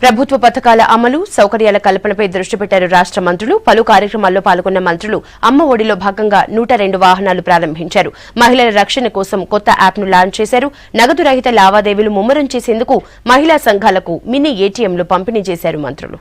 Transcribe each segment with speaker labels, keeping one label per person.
Speaker 1: ప్రభుత్వ పథకాల అమలు సౌకర్యాల కల్పనపై దృష్టి పెట్టారు రాష్ట్ర మంత్రులు. పలు కార్యక్రమాల్లో పాల్గొన్న మంత్రులు అమ్మ ఒడిలో భాగంగా 102 వాహనాలు ప్రారంభించారు. మహిళల రక్షణ కోసం కొత్త యాప్ను లాంచ్ చేశారు. నగదు రహిత లావాదేవీలు ముమ్మరం చేసేందుకు మహిళా సంఘాలకు మినీ ఏటీఎంలు పంపిణీ చేశారు మంత్రులు.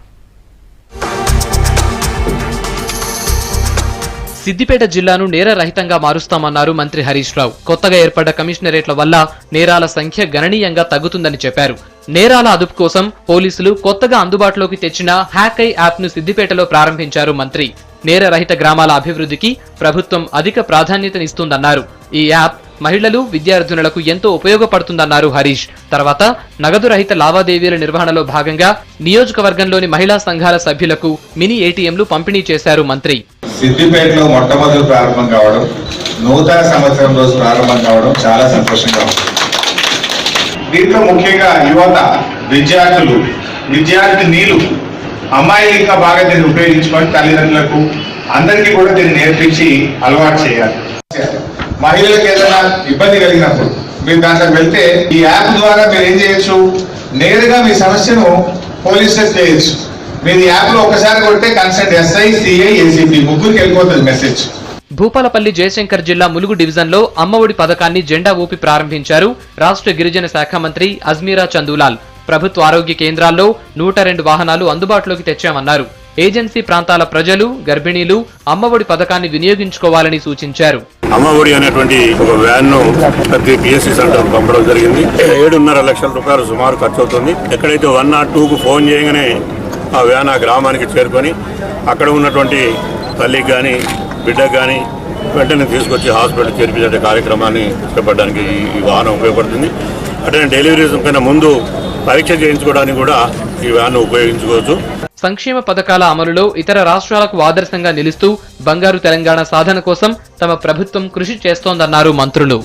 Speaker 2: సిద్దిపేట జిల్లాను నేర రహితంగా మారుస్తామన్నారు మంత్రి హరీష్ రావు. కొత్తగా ఏర్పడ్డ కమిషనరేట్ల వల్ల నేరాల సంఖ్య గణనీయంగా తగ్గుతుందని చెప్పారు. నేరాల అదుపు కోసం పోలీసులు కొత్తగా అందుబాటులోకి తెచ్చిన హ్యాక్ ఐ యాప్ ను సిద్దిపేటలో ప్రారంభించారు మంత్రి. నేర రహిత గ్రామాల అభివృద్ధికి ప్రభుత్వం అధిక ప్రాధాన్యతనిస్తుందన్నారు. ఈ యాప్ మహిళలు విద్యార్థినులకు ఎంతో ఉపయోగపడుతుందన్నారు హరీష్. తర్వాత నగదు రహిత లావాదేవీల నిర్వహణలో భాగంగా నియోజకవర్గంలోని మహిళా సంఘాల సభ్యులకు మినీ ఏటీఎంలు పంపిణీ చేశారు మంత్రి.
Speaker 3: సిద్దిపేటలో మొట్టమొదటి ప్రారంభం కావడం, నూతన సంవత్సరం రోజు ప్రారంభం కావడం చాలా సంతోషంగా ఉంది. దీంట్లో ముఖ్యంగా యువత, విద్యార్థులు, విద్యార్థినీలు, అమ్మాయిలు ఇంకా బాగా దీన్ని ఉపయోగించుకొని తల్లిదండ్రులకు అందరికీ కూడా దీన్ని నేర్పించి అలవాటు చేయాలి. మహిళలకు ఏదైనా ఇబ్బంది కలిగినప్పుడు మీరు దాంట్లోకి వెళ్తే ఈ యాప్ ద్వారా మీరు ఏం చేయొచ్చు, నేరుగా మీ సమస్యను పోలీస్ స్టేషన్ చేయొచ్చు. మీరు యాప్ లో ఒకసారి కొడితే కన్సర్ట్ ఎస్ఐ, సిఐ, ఏసీపీ ముగ్గురికి వెళ్ళిపోతుంది మెసేజ్.
Speaker 2: భూపాలపల్లి జయశంకర్ జిల్లా ములుగు డివిజన్ లో అమ్మఒడి పథకాన్ని జెండా ఊపి ప్రారంభించారు రాష్ట్ర గిరిజన శాఖ మంత్రి అజ్మీరా చందూలాల్. ప్రభుత్వ ఆరోగ్య కేంద్రాల్లో 102 వాహనాలు అందుబాటులోకి తెచ్చామన్నారు. ఏజెన్సీ ప్రాంతాల ప్రజలు, గర్భిణీలు అమ్మఒడి పథకాన్ని వినియోగించుకోవాలని సూచించారు.
Speaker 4: అమ్మఒడి అనేటువంటి ఒక వ్యాన్ ను ప్రతి పిఎస్సి సెంటర్ పంపడం జరిగింది. 7.5 లక్షల రూపాయలు సుమారు ఖర్చు అవుతుంది. ఎక్కడైతే 102కు ఫోన్ చేయగానే ఆ వ్యాన్ ఆ గ్రామానికి చేరుకొని అక్కడ ఉన్నటువంటి తల్లికి కానీ బిడ్డకు కానీ వెంటనే తీసుకొచ్చి హాస్పిటల్ చేర్పించే కార్యక్రమాన్ని చేపట్టడానికి ఈ వాహనం ఉపయోగపడుతుంది. అంటే డెలివరీ కన్నా ముందు పరీక్ష చేయించుకోవడానికి కూడా ఈ వ్యాన్ ఉపయోగించుకోవచ్చు.
Speaker 2: సంక్షేమ పథకాల అమలులో ఇతర రాష్ట్రాలకు ఆదర్శంగా నిలుస్తూ బంగారు తెలంగాణ సాధన కోసం తమ ప్రభుత్వం కృషి చేస్తోందన్నారు మంత్రులు.